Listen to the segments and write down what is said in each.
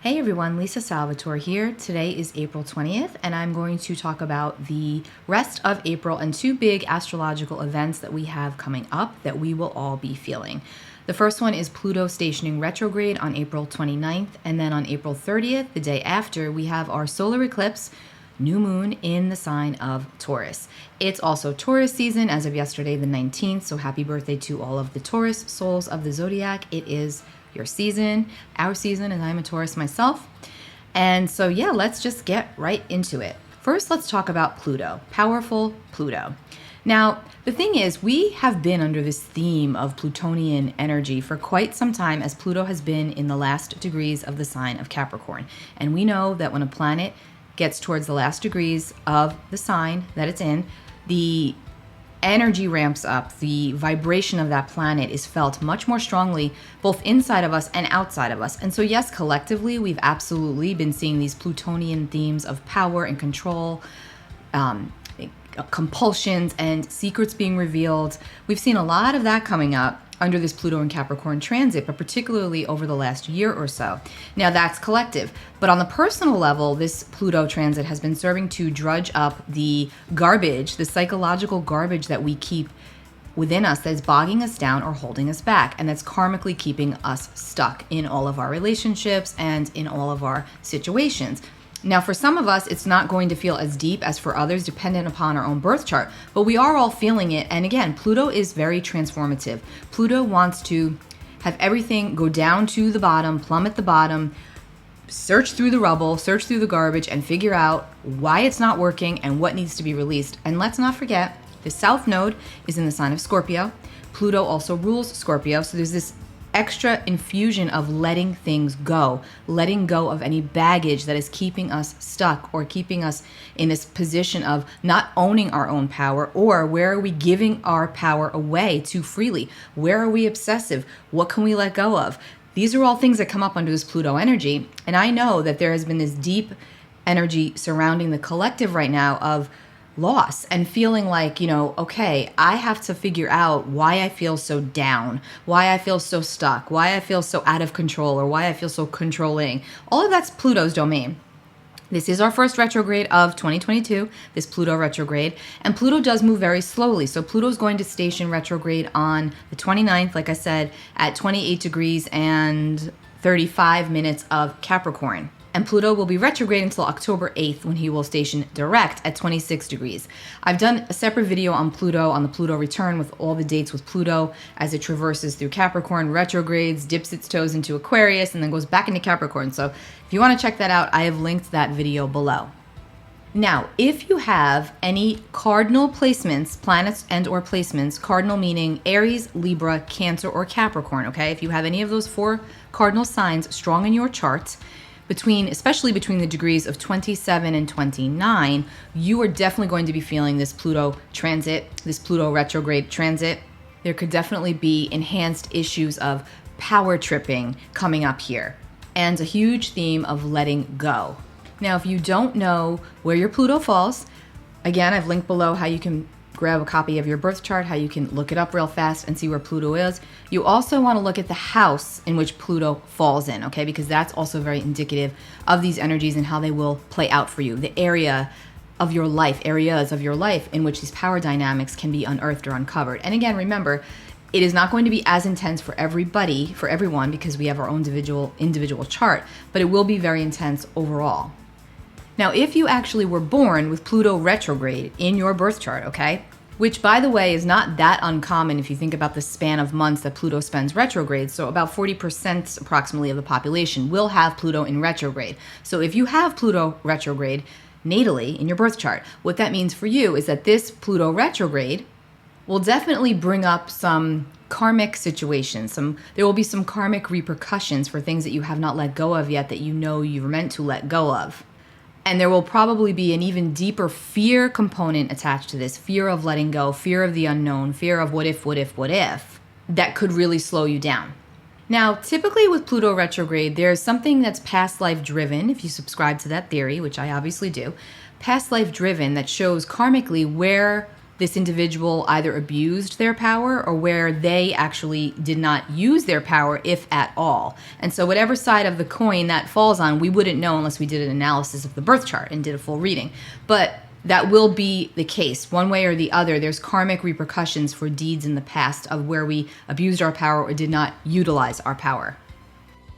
Hey everyone, Lisa Salvatore here. Today is April 20th, and I'm going to talk about the rest of April and two big astrological events that we have coming up that we will all be feeling. The first one is Pluto stationing retrograde on April 29th, and then on April 30th, the day after, we have our solar eclipse, new moon in the sign of Taurus. It's also Taurus season as of yesterday, the 19th, so happy birthday to all of the Taurus souls of the zodiac. It is your season, our season, and I'm a Taurus myself. And so, yeah, let's just get right into it. First, let's talk about Pluto, powerful Pluto. Now, the thing is, we have been under this theme of Plutonian energy for quite some time, as Pluto has been in the last degrees of the sign of Capricorn. And we know that when a planet gets towards the last degrees of the sign that it's in, the energy ramps up. The vibration of that planet is felt much more strongly, both inside of us and outside of us. And so, yes, collectively, we've absolutely been seeing these Plutonian themes of power and control, compulsions and secrets being revealed. We've seen a lot of that coming up under this Pluto and Capricorn transit, but particularly over the last year or so. Now, that's collective. But on the personal level, this Pluto transit has been serving to drudge up the garbage, the psychological garbage that we keep within us that's bogging us down or holding us back, and that's karmically keeping us stuck in all of our relationships and in all of our situations. Now, for some of us, it's not going to feel as deep as for others, dependent upon our own birth chart, but we are all feeling it. And again, Pluto is very transformative. Pluto wants to have everything go down to the bottom, plummet the bottom, search through the rubble, search through the garbage, and figure out why it's not working and what needs to be released. And let's not forget, the South Node is in the sign of Scorpio. Pluto also rules Scorpio, so there's this extra infusion of letting things go, letting go of any baggage that is keeping us stuck or keeping us in this position of not owning our own power, or where are we giving our power away too freely? Where are we obsessive? What can we let go of? These are all things that come up under this Pluto energy. And I know that there has been this deep energy surrounding the collective right now of loss and feeling like, okay, I have to figure out why I feel so down, why I feel so stuck, why I feel so out of control, or why I feel so controlling. All of that's Pluto's domain. This is our first retrograde of 2022, this Pluto retrograde, and Pluto does move very slowly. So Pluto's going to station retrograde on the 29th, like I said, at 28 degrees and 35 minutes of Capricorn. And Pluto will be retrograde until October 8th, when he will station direct at 26 degrees. I've done a separate video on Pluto, on the Pluto return, with all the dates with Pluto as it traverses through Capricorn, retrogrades, dips its toes into Aquarius, and then goes back into Capricorn. So if you want to check that out, I have linked that video below. Now, if you have any cardinal placements, planets and or placements, cardinal meaning Aries, Libra, Cancer, or Capricorn, okay? If you have any of those four cardinal signs strong in your chart, especially between the degrees of 27 and 29, you are definitely going to be feeling this Pluto transit, this Pluto retrograde transit. There could definitely be enhanced issues of power tripping coming up here, and a huge theme of letting go. Now, if you don't know where your Pluto falls, again, I've linked below how you can grab a copy of your birth chart, how you can look it up real fast and see where Pluto is. You also want to look at the house in which Pluto falls in, okay? Because that's also very indicative of these energies and how they will play out for you. The areas of your life in which these power dynamics can be unearthed or uncovered. And again, remember, it is not going to be as intense for everyone, because we have our own individual chart, but it will be very intense overall. Now, if you actually were born with Pluto retrograde in your birth chart, okay, which, by the way, is not that uncommon if you think about the span of months that Pluto spends retrograde, so about 40% approximately of the population will have Pluto in retrograde. So if you have Pluto retrograde natally in your birth chart, what that means for you is that this Pluto retrograde will definitely bring up some karmic situations. There will be some karmic repercussions for things that you have not let go of yet that you know you're meant to let go of. And there will probably be an even deeper fear component attached to this, fear of letting go, fear of the unknown, fear of what if, that could really slow you down. Now, typically with Pluto retrograde, there's something that's past life driven, if you subscribe to that theory, which I obviously do, past life driven, that shows karmically where this individual either abused their power or where they actually did not use their power, if at all. And so whatever side of the coin that falls on, we wouldn't know unless we did an analysis of the birth chart and did a full reading. But that will be the case. One way or the other, there's karmic repercussions for deeds in the past of where we abused our power or did not utilize our power.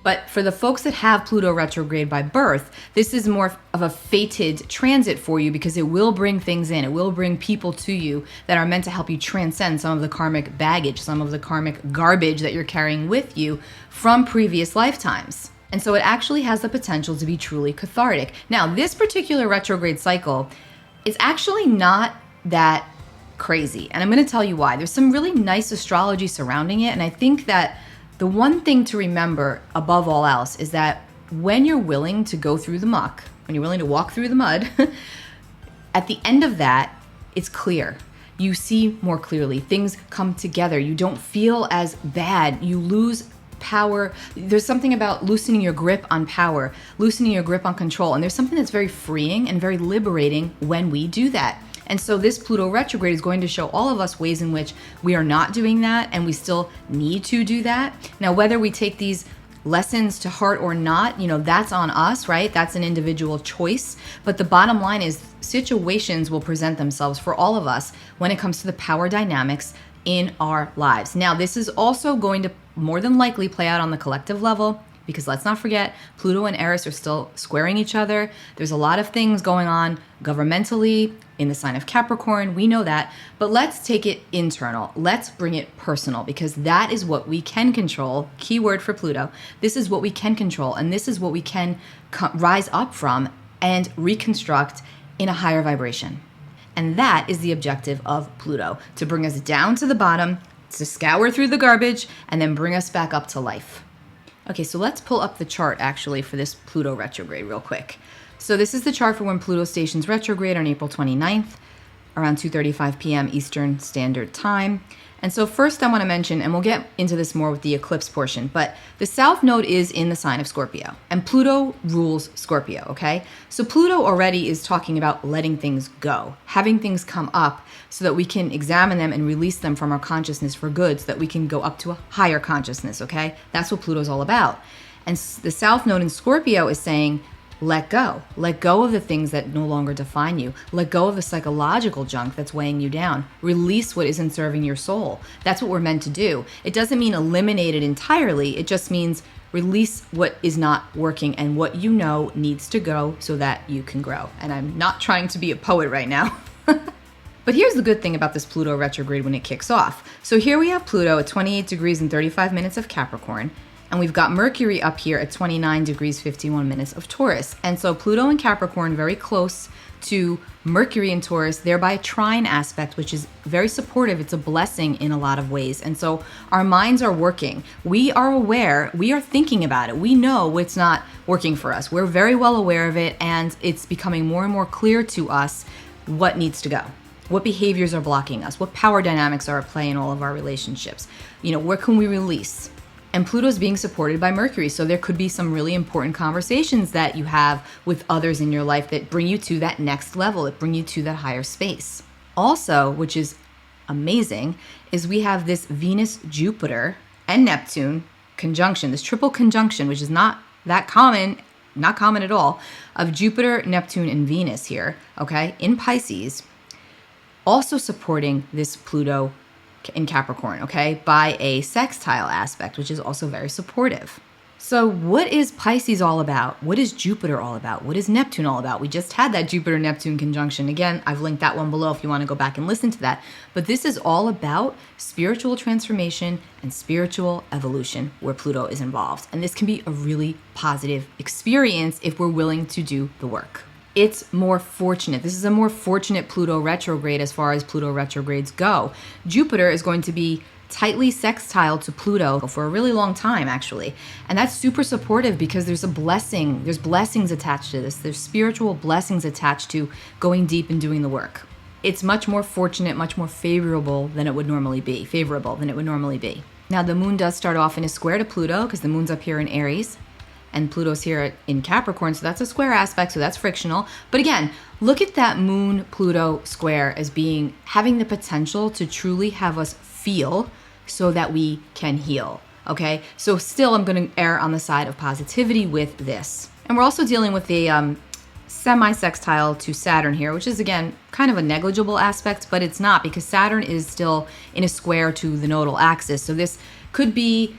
But for the folks that have Pluto retrograde by birth, this is more of a fated transit for you because it will bring things in. It will bring people to you that are meant to help you transcend some of the karmic baggage, some of the karmic garbage that you're carrying with you from previous lifetimes. And so it actually has the potential to be truly cathartic. Now, this particular retrograde cycle is actually not that crazy. And I'm going to tell you why. There's some really nice astrology surrounding it. And I think that the one thing to remember above all else is that when you're willing to go through the muck, when you're willing to walk through the mud, at the end of that, it's clear. You see more clearly. Things come together. You don't feel as bad. You lose power. There's something about loosening your grip on power, loosening your grip on control. And there's something that's very freeing and very liberating when we do that. And so this Pluto retrograde is going to show all of us ways in which we are not doing that and we still need to do that. Now, whether we take these lessons to heart or not, that's on us, right? That's an individual choice. But the bottom line is situations will present themselves for all of us when it comes to the power dynamics in our lives. Now, this is also going to more than likely play out on the collective level, because let's not forget, Pluto and Eris are still squaring each other. There's a lot of things going on governmentally in the sign of Capricorn. We know that. But let's take it internal. Let's bring it personal, because that is what we can control. Keyword for Pluto. This is what we can control. And this is what we can rise up from and reconstruct in a higher vibration. And that is the objective of Pluto, to bring us down to the bottom, to scour through the garbage, and then bring us back up to life. Okay, so let's pull up the chart actually for this Pluto retrograde real quick. So this is the chart for when Pluto stations retrograde on April 29th, around 2:35 p.m. Eastern Standard Time. And so first I want to mention, and we'll get into this more with the eclipse portion, but the South Node is in the sign of Scorpio, and Pluto rules Scorpio, okay? So Pluto already is talking about letting things go, having things come up so that we can examine them and release them from our consciousness for good so that we can go up to a higher consciousness, okay? That's what Pluto's all about. And the South Node in Scorpio is saying, let go. Let go of the things that no longer define you. Let go of the psychological junk that's weighing you down. Release what isn't serving your soul. That's what we're meant to do. It doesn't mean eliminate it entirely. It just means release what is not working and what you know needs to go so that you can grow. And I'm not trying to be a poet right now. But here's the good thing about this Pluto retrograde when it kicks off. So here we have Pluto at 28 degrees and 35 minutes of Capricorn. And we've got Mercury up here at 29 degrees, 51 minutes of Taurus. And so Pluto and Capricorn very close to Mercury and Taurus, thereby a trine aspect, which is very supportive. It's a blessing in a lot of ways. And so our minds are working. We are aware. We are thinking about it. We know it's not working for us. We're very well aware of it. And it's becoming more and more clear to us what needs to go. What behaviors are blocking us? What power dynamics are at play in all of our relationships? Where can we release? And Pluto's being supported by Mercury. So there could be some really important conversations that you have with others in your life that bring you to that next level, that bring you to that higher space. Also, which is amazing, is we have this Venus, Jupiter, and Neptune conjunction, this triple conjunction, which is not that common, not common at all, of Jupiter, Neptune, and Venus here, okay, in Pisces, also supporting this Pluto in Capricorn, okay, by a sextile aspect, which is also very supportive. So what is Pisces all about? What is Jupiter all about? What is Neptune all about? We just had that Jupiter-Neptune conjunction. Again, I've linked that one below if you want to go back and listen to that. But this is all about spiritual transformation and spiritual evolution where Pluto is involved. And this can be a really positive experience if we're willing to do the work. It's more fortunate. This is a more fortunate Pluto retrograde as far as Pluto retrogrades go. Jupiter is going to be tightly sextile to Pluto for a really long time, actually. And that's super supportive because there's a blessing. There's blessings attached to this. There's spiritual blessings attached to going deep and doing the work. It's much more fortunate, much more favorable than it would normally be. Now, the moon does start off in a square to Pluto because the moon's up here in Aries. and Pluto's here in Capricorn, so that's a square aspect, so that's frictional. But again, look at that Moon Pluto square as being having the potential to truly have us feel so that we can heal. Okay, so still I'm going to err on the side of positivity with this. And we're also dealing with a semi-sextile to Saturn here, which is again kind of a negligible aspect, but it's not, because Saturn is still in a square to the nodal axis. So this could be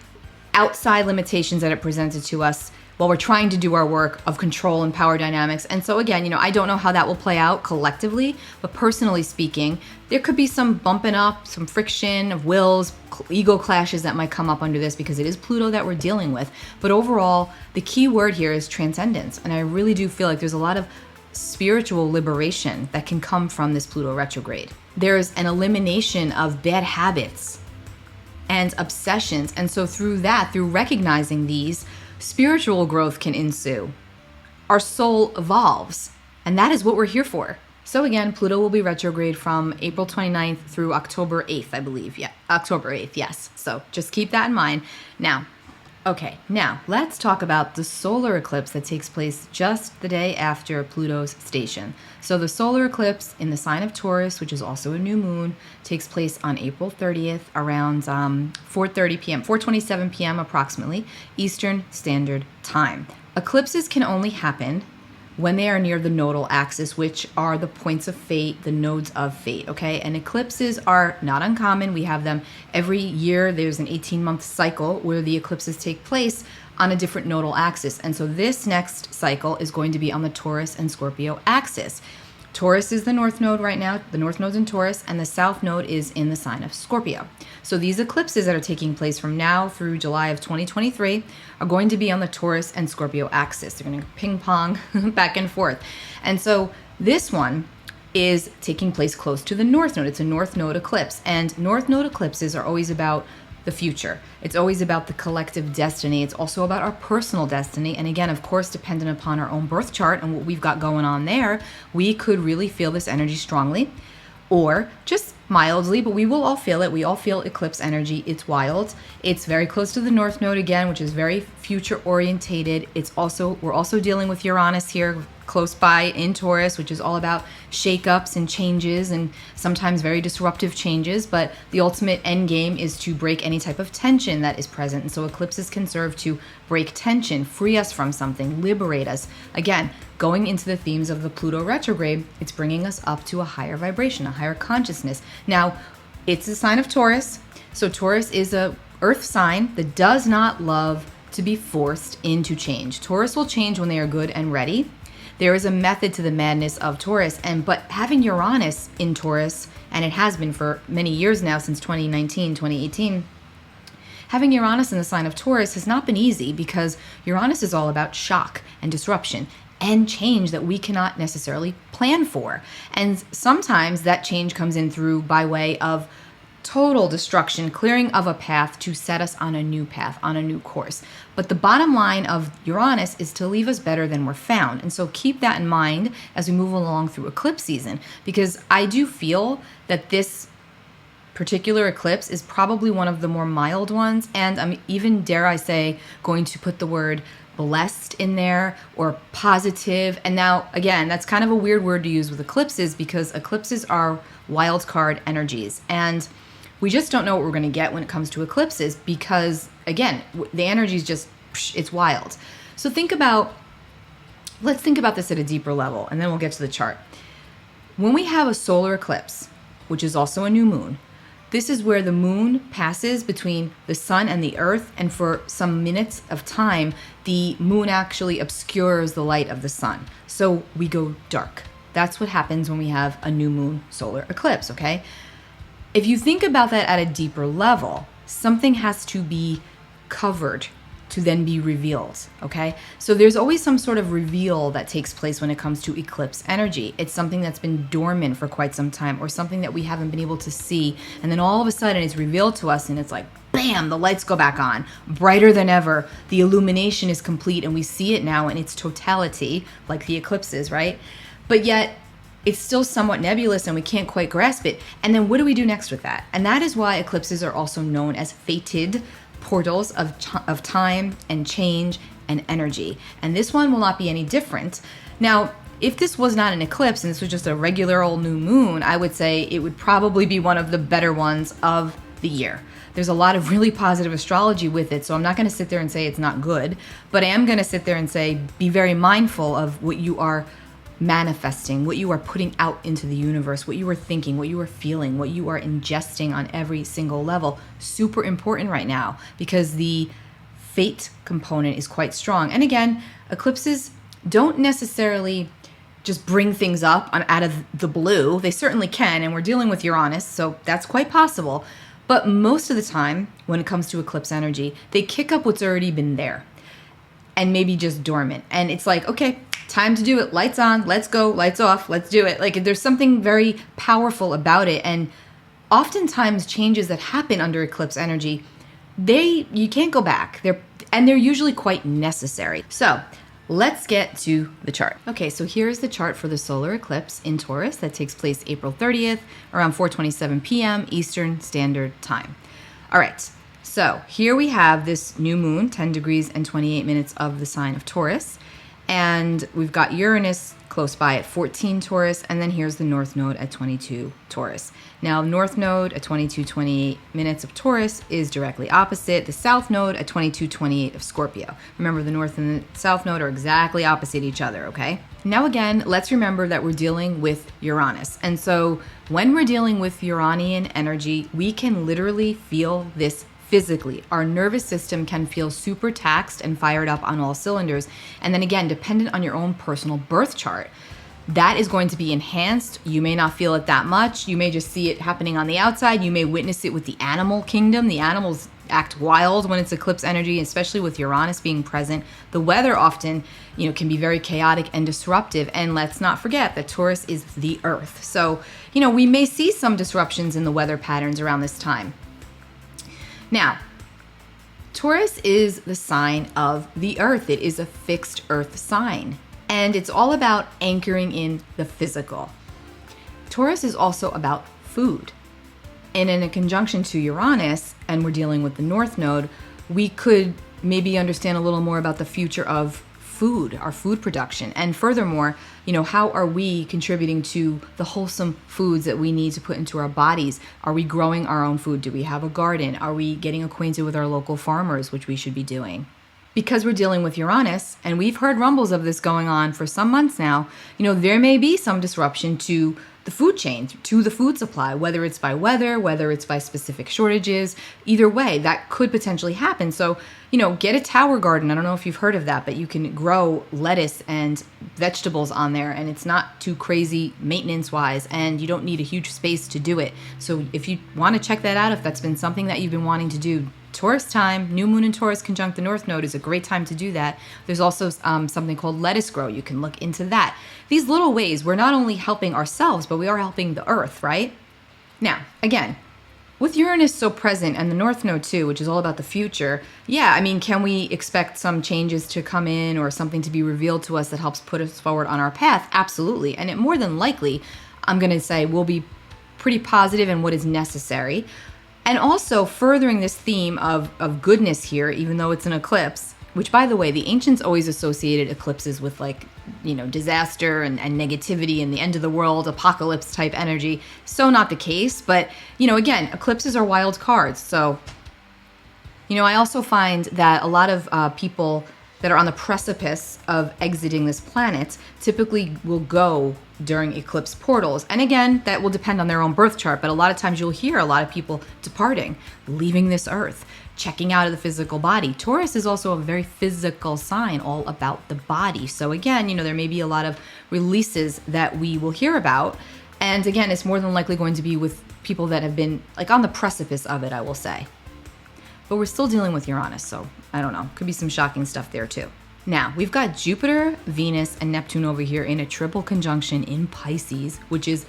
outside limitations that it presented to us while we're trying to do our work of control and power dynamics. And so again, I don't know how that will play out collectively, but personally speaking, there could be some bumping up, some friction of wills, ego clashes that might come up under this, because it is Pluto that we're dealing with. But overall, the key word here is transcendence. And I really do feel like there's a lot of spiritual liberation that can come from this Pluto retrograde. There's an elimination of bad habits and obsessions. And so through recognizing these, spiritual growth can ensue. Our soul evolves, and that is what we're here for. So again, Pluto will be retrograde from April 29th through October 8th, I believe. Yeah, October 8th, yes. So just keep that in mind. Now let's talk about the solar eclipse that takes place just the day after Pluto's station. So the solar eclipse in the sign of Taurus, which is also a new moon, takes place on April 30th around 4:30 p.m., 4:27 p.m. approximately, Eastern Standard Time. Eclipses can only happen when they are near the nodal axis, which are the points of fate, the nodes of fate, okay? And eclipses are not uncommon. We have them every year. There's an 18-month cycle where the eclipses take place on a different nodal axis. And so this next cycle is going to be on the Taurus and Scorpio axis. Taurus is the north node right now. The north node's in Taurus, and the south node is in the sign of Scorpio. So these eclipses that are taking place from now through July of 2023 are going to be on the Taurus and Scorpio axis. They're going to ping pong back and forth. And so this one is taking place close to the north node. It's a north node eclipse. And north node eclipses are always about the future. It's always about the collective destiny. It's also about our personal destiny. And again, of course, dependent upon our own birth chart and what we've got going on there, we could really feel this energy strongly or just mildly, but we will all feel it. We all feel eclipse energy. It's wild. It's very close to the north node again, which is very future orientated. We're also dealing with Uranus here close by in Taurus, which is all about shakeups and changes and sometimes very disruptive changes. But the ultimate end game is to break any type of tension that is present. And so eclipses can serve to break tension, free us from something, liberate us. Again, going into the themes of the Pluto retrograde, it's bringing us up to a higher vibration, a higher consciousness. Now, it's a sign of Taurus. So Taurus is a earth sign that does not love to be forced into change. Taurus will change when they are good and ready. There is a method to the madness of Taurus, but having Uranus in Taurus, and it has been for many years now, since 2019, 2018, having Uranus in the sign of Taurus has not been easy, because Uranus is all about shock and disruption and change that we cannot necessarily plan for. And sometimes that change comes in through by way of total destruction, clearing of a path to set us on a new path, on a new course. But the bottom line of Uranus is to leave us better than we're found. And so keep that in mind as we move along through eclipse season, because I do feel that this particular eclipse is probably one of the more mild ones. And I'm even, dare I say, going to put the word blessed in there, or positive. And now, again, that's kind of a weird word to use with eclipses, because eclipses are wild card energies. And we just don't know what we're going to get when it comes to eclipses, because, again, the energy is just, it's wild. So let's think about this at a deeper level, and then we'll get to the chart. When we have a solar eclipse, which is also a new moon, this is where the moon passes between the sun and the earth, and for some minutes of time, the moon actually obscures the light of the sun. So we go dark. That's what happens when we have a new moon solar eclipse, okay? If you think about that at a deeper level, something has to be covered to then be revealed, okay? So there's always some sort of reveal that takes place when it comes to eclipse energy. It's something that's been dormant for quite some time, or something that we haven't been able to see, and then all of a sudden it's revealed to us, and it's like, bam, the lights go back on, brighter than ever. The illumination is complete, and we see it now in its totality, like the eclipses, right? But yet, it's still somewhat nebulous and we can't quite grasp it. And then what do we do next with that? And that is why eclipses are also known as fated portals of time and change and energy. And this one will not be any different. Now, if this was not an eclipse and this was just a regular old new moon, I would say it would probably be one of the better ones of the year. There's a lot of really positive astrology with it, so I'm not going to sit there and say it's not good, but I am going to sit there and say be very mindful of what you are manifesting, what you are putting out into the universe, what you are thinking, what you are feeling, what you are ingesting on every single level. Super important right now because the fate component is quite strong. And again, eclipses don't necessarily just bring things up out of the blue. They certainly can, and we're dealing with Uranus, so that's quite possible. But most of the time, when it comes to eclipse energy, they kick up what's already been there and maybe just dormant. And it's like, okay, time to do it. Lights on, let's go, lights off, let's do it. Like there's something very powerful about it. And oftentimes changes that happen under eclipse energy, you can't go back. They're usually quite necessary. So let's get to the chart. Okay, so here's the chart for the solar eclipse in Taurus that takes place April 30th around 4:27 p.m. Eastern Standard Time. All right, so here we have this new moon, 10 degrees and 28 minutes of the sign of Taurus. And we've got Uranus close by at 14 Taurus, and then here's the North Node at 22 Taurus. Now, North Node at 22:28 minutes of Taurus is directly opposite the South Node at 22:28 of Scorpio. Remember, the North and the South Node are exactly opposite each other, okay? Now again, let's remember that we're dealing with Uranus. And so when we're dealing with Uranian energy, we can literally feel this physically. Our nervous system can feel super taxed and fired up on all cylinders. And then again, dependent on your own personal birth chart, that is going to be enhanced. You may not feel it that much. You may just see it happening on the outside. You may witness it with the animal kingdom. The animals act wild when it's eclipse energy, especially with Uranus being present. The weather often, can be very chaotic and disruptive. And let's not forget that Taurus is the earth. So, we may see some disruptions in the weather patterns around this time. Now, Taurus is the sign of the earth. It is a fixed earth sign, and it's all about anchoring in the physical. Taurus is also about food. And in a conjunction to Uranus, and we're dealing with the North Node, we could maybe understand a little more about the future of food, our food production. And furthermore, how are we contributing to the wholesome foods that we need to put into our bodies? Are we growing our own food? Do we have a garden? Are we getting acquainted with our local farmers, which we should be doing? Because we're dealing with Uranus, and we've heard rumbles of this going on for some months now, there may be some disruption to the food chain, to the food supply, whether it's by weather, whether it's by specific shortages. Either way, that could potentially happen. So, get a tower garden. I don't know if you've heard of that, but you can grow lettuce and vegetables on there, and it's not too crazy maintenance-wise, and you don't need a huge space to do it. So if you want to check that out, if that's been something that you've been wanting to do, Taurus time, new moon in Taurus conjunct the North Node is a great time to do that. There's also something called lettuce grow. You can look into that. These little ways, we're not only helping ourselves, but we are helping the earth, right? Now, again, with Uranus so present and the North Node too, which is all about the future, can we expect some changes to come in or something to be revealed to us that helps put us forward on our path? Absolutely. And it more than likely, I'm going to say, will be pretty positive in what is necessary. And also furthering this theme of goodness here, even though it's an eclipse, which, by the way, the ancients always associated eclipses with disaster and negativity and the end of the world, apocalypse type energy. So not the case. But, again, eclipses are wild cards. So, I also find that a lot of people that are on the precipice of exiting this planet typically will go during eclipse portals. And again, that will depend on their own birth chart, but a lot of times you'll hear a lot of people departing, leaving this earth, checking out of the physical body. Taurus is also a very physical sign, all about the body. So again, there may be a lot of releases that we will hear about. And again, it's more than likely going to be with people that have been on the precipice of it, I will say. But we're still dealing with Uranus, so I don't know. Could be some shocking stuff there too. Now, we've got Jupiter, Venus, and Neptune over here in a triple conjunction in Pisces, which is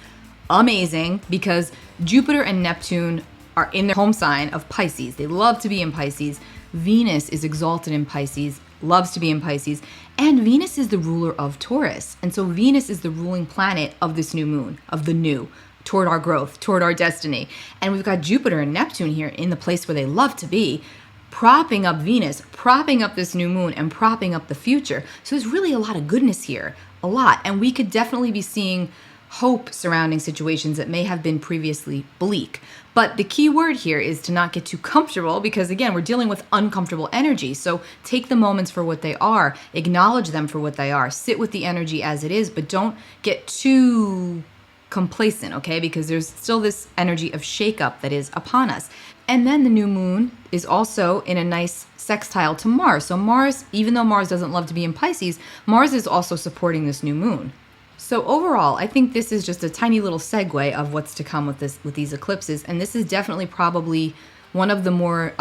amazing because Jupiter and Neptune are in their home sign of Pisces. They love to be in Pisces. Venus is exalted in Pisces, loves to be in Pisces, and Venus is the ruler of Taurus. And so Venus is the ruling planet of this new moon, of the new, toward our growth, toward our destiny. And we've got Jupiter and Neptune here in the place where they love to be, propping up Venus, propping up this new moon, and propping up the future. So there's really a lot of goodness here, a lot. And we could definitely be seeing hope surrounding situations that may have been previously bleak. But the key word here is to not get too comfortable, because again, we're dealing with uncomfortable energy. So take the moments for what they are, acknowledge them for what they are, sit with the energy as it is, but don't get too complacent, okay? Because there's still this energy of shakeup that is upon us. And then the new moon is also in a nice sextile to Mars. So Mars, even though Mars doesn't love to be in Pisces, Mars is also supporting this new moon. So overall, I think this is just a tiny little segue of what's to come with these eclipses. And this is definitely probably one of the more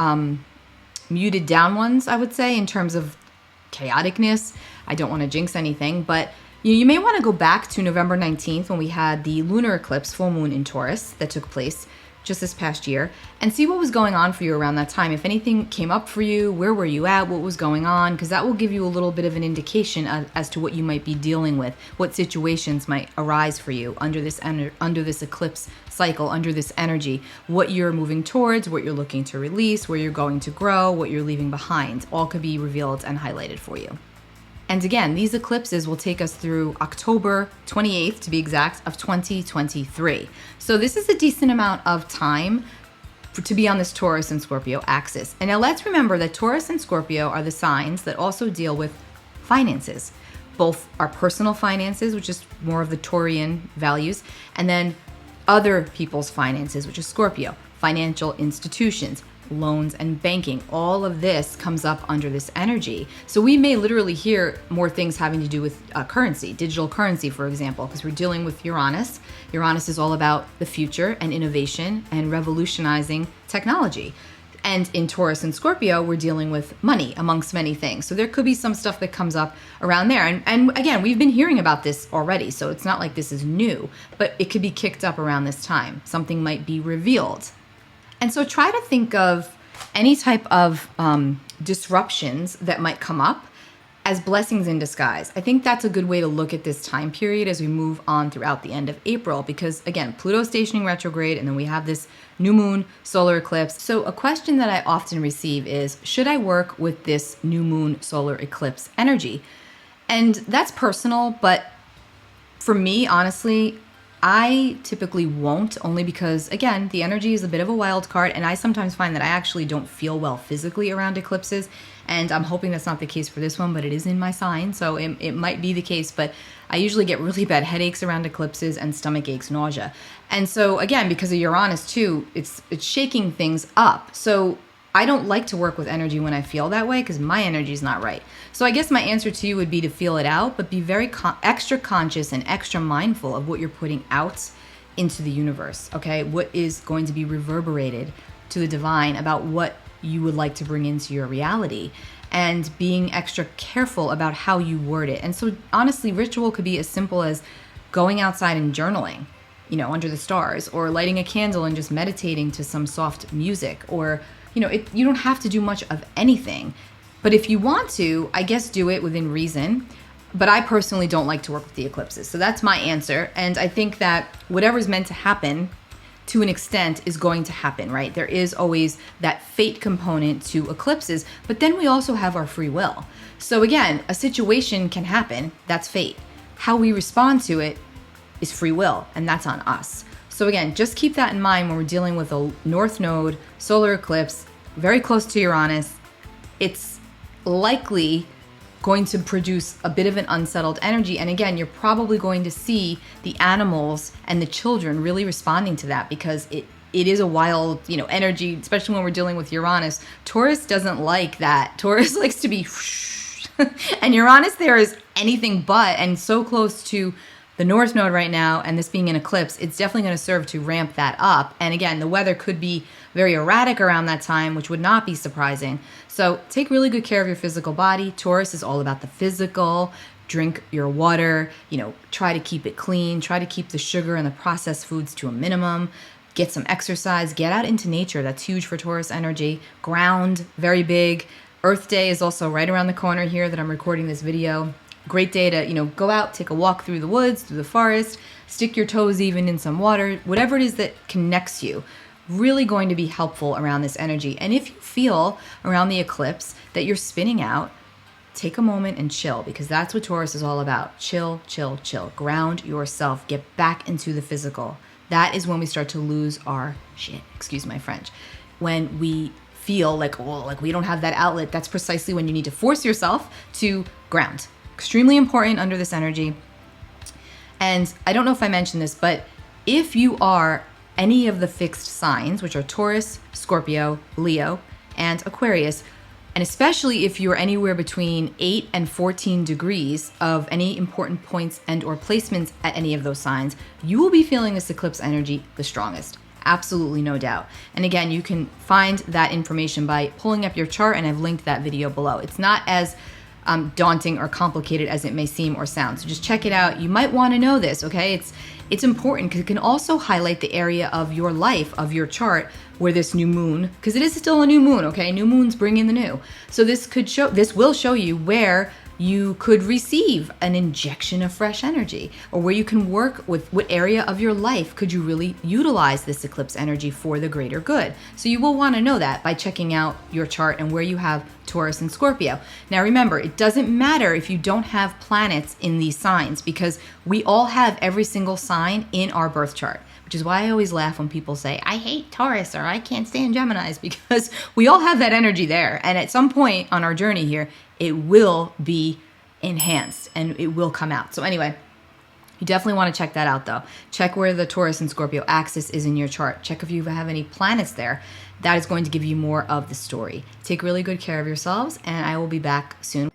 muted down ones, I would say, in terms of chaoticness. I don't want to jinx anything, but you may want to go back to November 19th when we had the lunar eclipse, full moon in Taurus, that took place just this past year, and see what was going on for you around that time. If anything came up for you, where were you at, what was going on, because that will give you a little bit of an indication as to what you might be dealing with, what situations might arise for you under this eclipse cycle, under this energy, what you're moving towards, what you're looking to release, where you're going to grow, what you're leaving behind, all could be revealed and highlighted for you. And again, these eclipses will take us through October 28th, to be exact, of 2023. So this is a decent amount of time to be on this Taurus and Scorpio axis. And now let's remember that Taurus and Scorpio are the signs that also deal with finances. Both our personal finances, which is more of the Taurian values, and then other people's finances, which is Scorpio, financial institutions, loans and banking. All of this comes up under this energy. So we may literally hear more things having to do with currency, digital currency, for example, because we're dealing with Uranus. Uranus is all about the future and innovation and revolutionizing technology. And in Taurus and Scorpio, we're dealing with money, amongst many things. So there could be some stuff that comes up around there. And again, we've been hearing about this already, so it's not like this is new, but it could be kicked up around this time. Something might be revealed. And so try to think of any type of disruptions that might come up as blessings in disguise. I think that's a good way to look at this time period as we move on throughout the end of April, because again, Pluto stationing retrograde, and then we have this new moon solar eclipse. So a question that I often receive is, should I work with this new moon solar eclipse energy? And that's personal, but for me, honestly, I typically won't, only because, again, the energy is a bit of a wild card, and I sometimes find that I actually don't feel well physically around eclipses, and I'm hoping that's not the case for this one, but it is in my sign, so it might be the case, but I usually get really bad headaches around eclipses and stomach aches, nausea. And so, again, because of Uranus, too, it's shaking things up. So I don't like to work with energy when I feel that way, because my energy is not right. So I guess my answer to you would be to feel it out, but be very extra conscious and extra mindful of what you're putting out into the universe, okay? What is going to be reverberated to the divine about what you would like to bring into your reality, and being extra careful about how you word it. And so honestly, ritual could be as simple as going outside and journaling, under the stars, or lighting a candle and just meditating to some soft music, or you don't have to do much of anything. But if you want to, I guess do it within reason. But I personally don't like to work with the eclipses. So that's my answer. And I think that whatever's meant to happen to an extent is going to happen, right? There is always that fate component to eclipses, but then we also have our free will. So again, a situation can happen, that's fate. How we respond to it is free will, and that's on us. So again, just keep that in mind when we're dealing with a North Node solar eclipse, very close to Uranus. It's likely going to produce a bit of an unsettled energy. And again, you're probably going to see the animals and the children really responding to that, because it is a wild, energy, especially when we're dealing with Uranus. Taurus doesn't like that. Taurus likes to be and Uranus there is anything but, and so close to the North Node right now, and this being an eclipse, it's definitely going to serve to ramp that up. And again, the weather could be very erratic around that time, which would not be surprising. So take really good care of your physical body. Taurus is all about the physical. Drink your water, try to keep it clean. Try to keep the sugar and the processed foods to a minimum. Get some exercise. Get out into nature. That's huge for Taurus energy. Ground, very big. Earth Day is also right around the corner here that I'm recording this video. Great day to, go out, take a walk through the woods, through the forest, stick your toes even in some water, whatever it is that connects you. really going to be helpful around this energy. And if you feel around the eclipse that you're spinning out, take a moment and chill, because that's what Taurus is all about. Chill, chill, chill. Ground yourself. Get back into the physical. That is when we start to lose our shit. Excuse my French. When we feel like, oh, like we don't have that outlet, that's precisely when you need to force yourself to ground. Extremely important under this energy. And I don't know if I mentioned this, but if you are any of the fixed signs, which are Taurus, Scorpio, Leo, and Aquarius, and especially if you're anywhere between 8 and 14 degrees of any important points and or placements at any of those signs, you will be feeling this eclipse energy the strongest. Absolutely no doubt. And again, you can find that information by pulling up your chart, and I've linked that video below. It's not as daunting or complicated as it may seem or sound. So just check it out. You might want to know this, okay? It's important because it can also highlight the area of your life, of your chart, where this new moon, because it is still a new moon, okay? New moons bring in the new. So this will show you where you could receive an injection of fresh energy, or where you can work with what area of your life could you really utilize this eclipse energy for the greater good. So you will want to know that by checking out your chart and where you have Taurus and Scorpio. Now remember, it doesn't matter if you don't have planets in these signs, because we all have every single sign in our birth chart. Which is why I always laugh when people say, I hate Taurus or I can't stand Geminis, because we all have that energy there. And at some point on our journey here, it will be enhanced and it will come out. So anyway, you definitely want to check that out though. Check where the Taurus and Scorpio axis is in your chart. Check if you have any planets there. That is going to give you more of the story. Take really good care of yourselves, and I will be back soon.